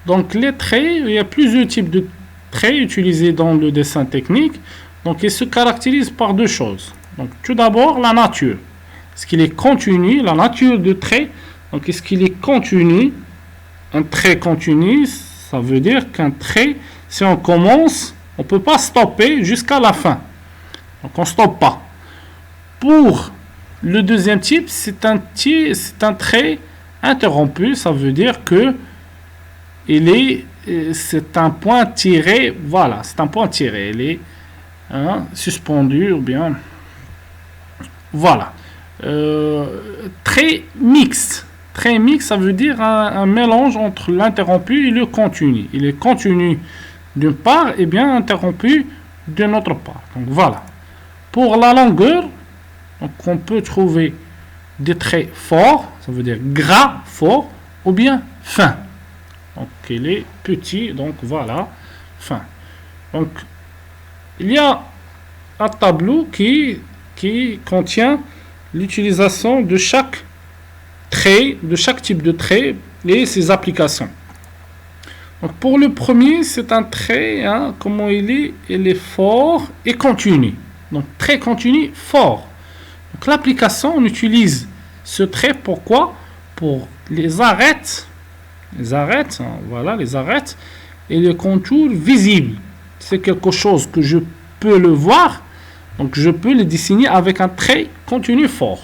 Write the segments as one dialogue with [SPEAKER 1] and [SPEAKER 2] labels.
[SPEAKER 1] Donc les traits, il y a plusieurs types de traits utilisés dans le dessin technique. Donc ils se caractérisent par deux choses. Donc tout d'abord la nature. Est-ce qu'il est continu, la nature du trait? Donc est-ce qu'il est continu? Un trait continu, ça veut dire qu'un trait, si on commence, on ne peut pas stopper jusqu'à la fin. Donc on ne stoppe pas. Pour le deuxième type, c'est un trait interrompu. Ça veut dire que c'est un point tiré. Voilà, c'est un point tiré. Il est suspendu ou bien. Voilà. Trait mixte. Trait mixte, ça veut dire un mélange entre l'interrompu et le continu. Il est continu d'une part et bien interrompu d'une autre part. Donc voilà. Pour la longueur, donc on peut trouver des traits forts, ça veut dire gras, fort, ou bien fin. Donc il est petit, donc voilà, fin. Donc il y a un tableau qui contient l'utilisation de chaque trait, de chaque type de trait et ses applications. Donc pour le premier, c'est un trait, comment il est fort et continu. Donc trait continu, fort. Donc l'application, on utilise ce trait, pourquoi? Pour les arêtes, voilà, les arêtes et les contours visibles. C'est quelque chose que je peux le voir, donc je peux le dessiner avec un trait continu fort.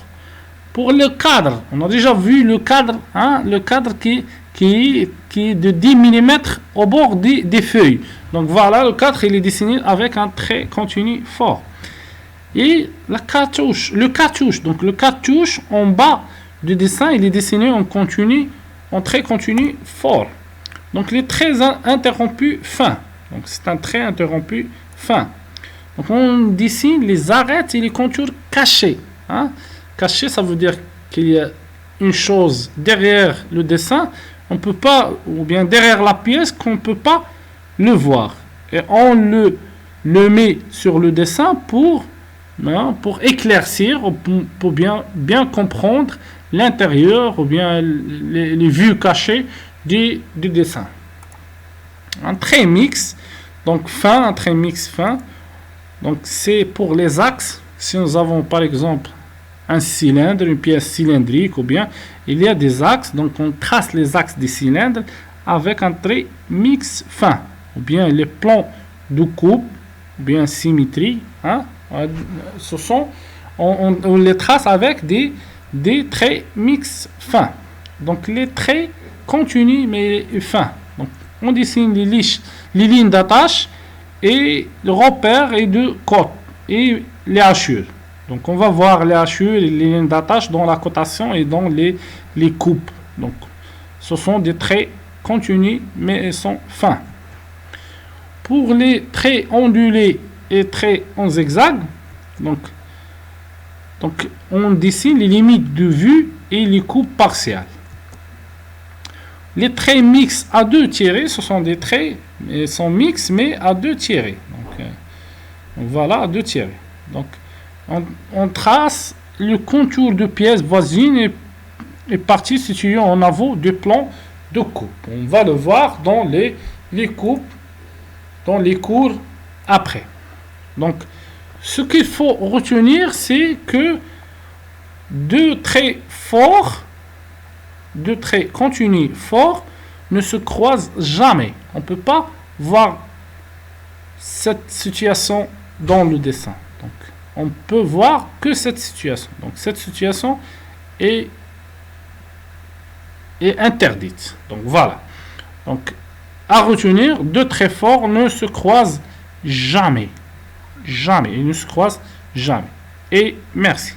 [SPEAKER 1] Pour le cadre, on a déjà vu le cadre, le cadre qui est de 10 mm au bord des feuilles. Donc voilà, le cadre, il est dessiné avec un trait continu fort. Et le cartouche, donc le cartouche en bas du dessin, il est dessiné en trait continu fort. Donc les traits interrompus fins. Donc c'est un trait interrompu fin. Donc on dessine les arêtes et les contours cachés. Caché, ça veut dire qu'il y a une chose derrière le dessin, on peut pas, ou bien derrière la pièce qu'on ne peut pas le voir. Et on le met sur le dessin pour éclaircir, pour bien comprendre l'intérieur ou bien les vues cachées du dessin. Un trait mixte, donc fin, un trait mixte fin. Donc c'est pour les axes. Si nous avons par exemple un cylindre, une pièce cylindrique, ou bien il y a des axes, donc on trace les axes des cylindres avec un trait mixte fin, ou bien les plans de coupe, ou bien symétrie, on les trace avec des traits mixtes fins. Donc les traits continus mais fins. Donc on dessine les lignes d'attache et le repère et de côte et les hachures. Donc on va voir les hachures et les lignes d'attache dans la cotation et dans les coupes. Donc ce sont des traits continus mais ils sont fins. Pour les traits ondulés et traits en zigzag, donc on dessine les limites de vue et les coupes partielles. Les traits mixtes à deux tirés, ce sont des traits, ils sont mixtes mais à deux tirés. Donc voilà, à deux tirés. Donc on trace le contour de pièces voisines et parties situées en avant du plan de coupe. On va le voir dans les coupes, dans les cours après. Donc, ce qu'il faut retenir, c'est que deux traits continus forts ne se croisent jamais. On ne peut pas voir cette situation dans le dessin. Donc, on peut voir que cette situation. Donc, cette situation est interdite. Donc, voilà. Donc, à retenir, deux traits forts ne se croisent jamais. Jamais. Ils ne se croisent jamais. Et merci.